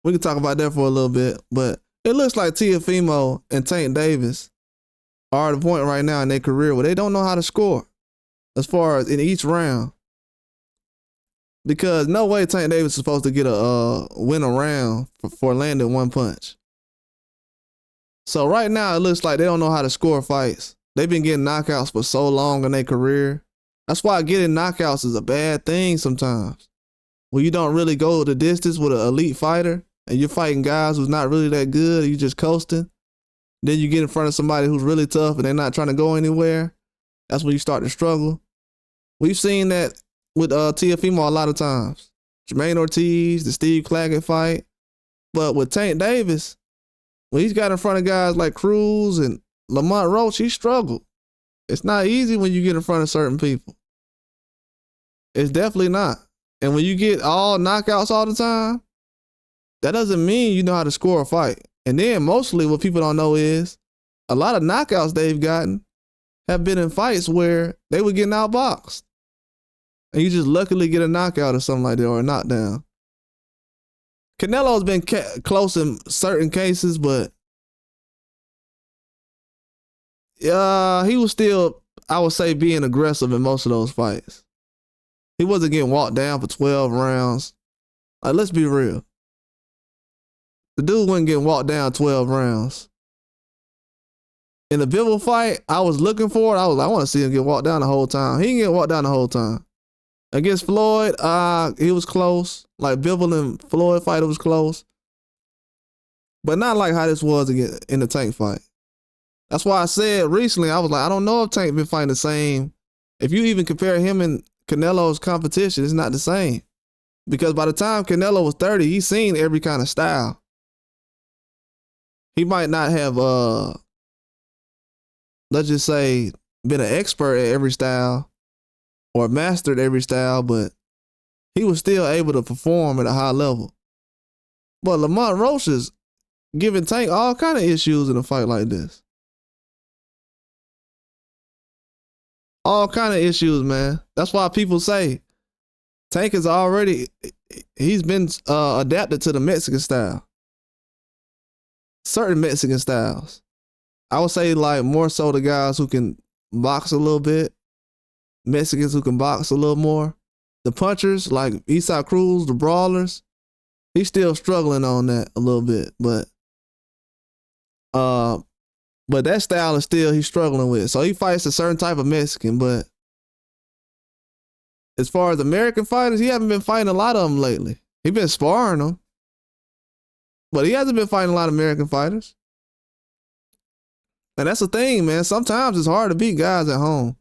We can talk about that for a little bit, but it looks like Teofimo and Tank Davis are at the point right now in their career where they don't know how to score as far as in each round. Because no way Tank Davis is supposed to get a win a round for landing one punch. So right now it looks like they don't know how to score fights. They've been getting knockouts for so long in their career. That's why getting knockouts is a bad thing sometimes. When you don't really go the distance with an elite fighter and you're fighting guys who's not really that good, you just coasting. Then you get in front of somebody who's really tough and they're not trying to go anywhere. That's when you start to struggle. We've seen that with Teofimo a lot of times. Jermaine Ortiz, the Steve Claggett fight. But with Tank Davis, when he's got in front of guys like Cruz and Lamont Roach, he struggled. It's not easy when you get in front of certain people. It's definitely not. And when you get all knockouts all the time, that doesn't mean you know how to score a fight. And then mostly what people don't know is a lot of knockouts they've gotten have been in fights where they were getting outboxed. And you just luckily get a knockout or something like that, or a knockdown. Canelo's been close in certain cases, but he was still, I would say, being aggressive in most of those fights. He wasn't getting walked down for 12 rounds. Like, let's be real. The dude wasn't getting walked down 12 rounds. In the Bivol fight, I was looking for it. I want to see him get walked down the whole time. He didn't get walked down the whole time. Against Floyd, he was close. Like Bivol and Floyd fight, it was close. But not like how this was in the Tank fight. That's why I said recently, I was like, I don't know if Tank been fighting the same. If you even compare him and Canelo's competition, it's not the same. Because by the time Canelo was 30, he's seen every kind of style. He might not have, let's just say, been an expert at every style or mastered every style, but he was still able to perform at a high level. But Lamont Roach is giving Tank all kind of issues in a fight like this. All kind of issues, man. That's why people say Tank is he's been adapted to the Mexican style. Certain Mexican styles. I would say like more so the guys who can box a little bit. Mexicans who can box a little more. The punchers like Isaac Cruz, the brawlers, he's still struggling on that a little bit. But that style is still he's struggling with. So he fights a certain type of Mexican, but as far as American fighters, he hasn't been fighting a lot of them lately. He's been sparring them. But he hasn't been fighting a lot of American fighters. And that's the thing, man. Sometimes it's hard to beat guys at home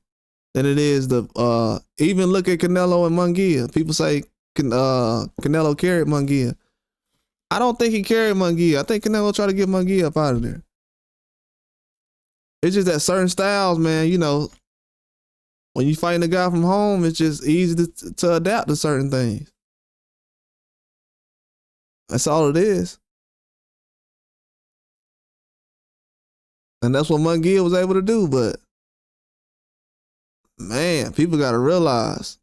than it is to even look at Canelo and Munguia. People say Canelo carried Munguia. I don't think he carried Munguia. I think Canelo tried to get Munguia up out of there. It's just that certain styles, man, you know, when you fighting a guy from home, it's just easy to adapt to certain things. That's all it is. And that's what Munguia was able to do. But, man, people got to realize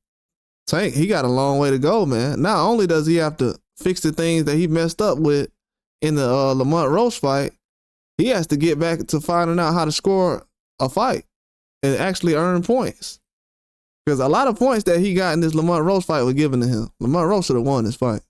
Tank, he got a long way to go, man. Not only does he have to fix the things that he messed up with in the Lamont Roach fight, he has to get back to finding out how to score a fight and actually earn points. Because a lot of points that he got in this Lamont Roach fight were given to him. Lamont Roach should have won this fight.